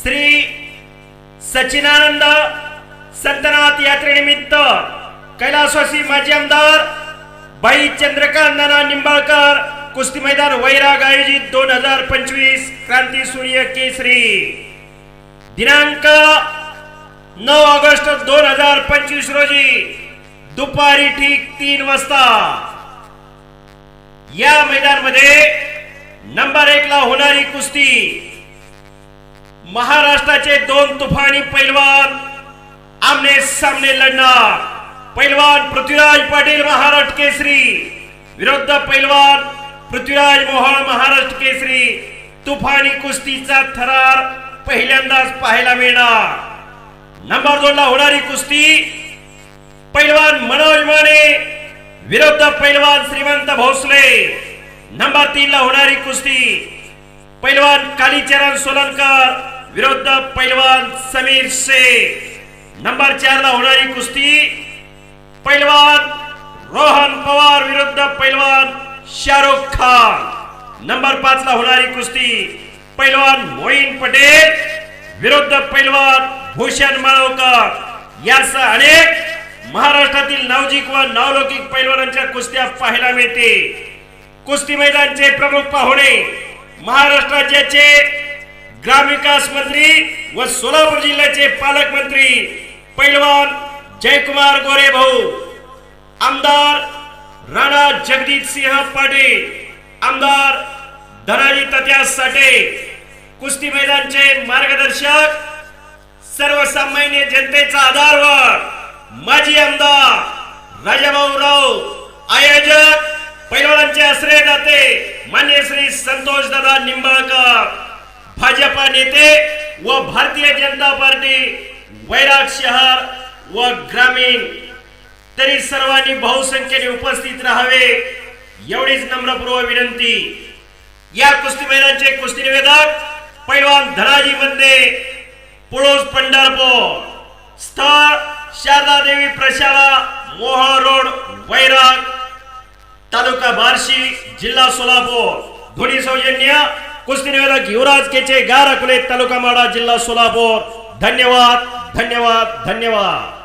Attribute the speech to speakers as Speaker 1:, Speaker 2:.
Speaker 1: श्री सचिनानंद संतनाथ यात्रेनिमित्त कैलासवासी माजी आमदार बाई चंद्रकांत नाना निंबाळकर कुस्ती मैदान वैराग आयोजित 2025 क्रांती सूर्य केसरी दिनांक 9 ऑगस्ट 2025 रोजी दुपारी ठीक 3 वाजता या मैदान मध्ये नंबर 1 ला होणारी कुस्ती महाराष्ट्राचे 2 तुफानी पैलवान आमने सामने लढणार। पैलवान पृथ्वीराज पाटील महाराष्ट्र केसरी विरुद्ध पैलवान पृथ्वीराज मोहोळ महाराष्ट्र केसरी। तुफानी कुस्तीचा थरार पहिल्यांदाच पाहायला मिळणार। नंबर 2 ला होणारी कुस्ती पैलवान मनोज माने विरुद्ध पैलवान श्रीमंत भोसले। नंबर 3 ला होणारी कुस्ती पैलवान कालीचरण सोलनकर विरुद्ध पैलवान समीर शेख। नंबर 4 ला होणारी कुस्ती पैलवान रोहन पवार विरुद्ध पैलवान शाहरुख खान। नंबर 5 ला होणारी कुस्ती पैलवान मोईन पटेल विरुद्ध पैलवान भूषण माळवकर। यासह अनेक महाराष्ट्रातील नावजिक व नावलौकिक पैलवानांच्या कुस्त्या पाहायला मिळते। कुस्ती मैदानचे प्रमुख पाहुणे महाराष्ट्र राज्याचे ग्रामविकास मंत्री व सोलापूर जिल्ह्याचे पालकमंत्री पैलवान जयकुमार गोरे भाऊ, आमदार राणा जगदीप सिंह पाटील, आमदार धनाजी तात्या साठे। कुस्ती मैदानचे मार्गदर्शक सर्वसामान्य जनतेचा आधारवर माजी आमदार राजाभाऊ राव। आयोजक पैलवानांचे आश्रयदाते मान्य श्री संतोष दादा निंबाळकर। भाजपा नेते व भारतीय जनता पार्टी वैराग शहर व ग्रामीण। तरी सर्वांनी बहुसंख्येने उपस्थित राहावे एवढीच नम्रपूर्वक विनंती। या कुस्ती मैदानाचे कुस्ती निवेदक पैलवान धनाजी बंदे, पुळूस पंढरपूर। स्थळ शारदा देवी प्रशाला, मोहोळ रोड, वैराग, तालुका बार्शी, जिल्हा सोलापूर। ध्वनी सौजन्य कुस्ती निवेदक युवराज केचे, गार अकोले, तालुका माडा, जिल्हा सोलापूर। धन्यवाद धन्यवाद धन्यवाद।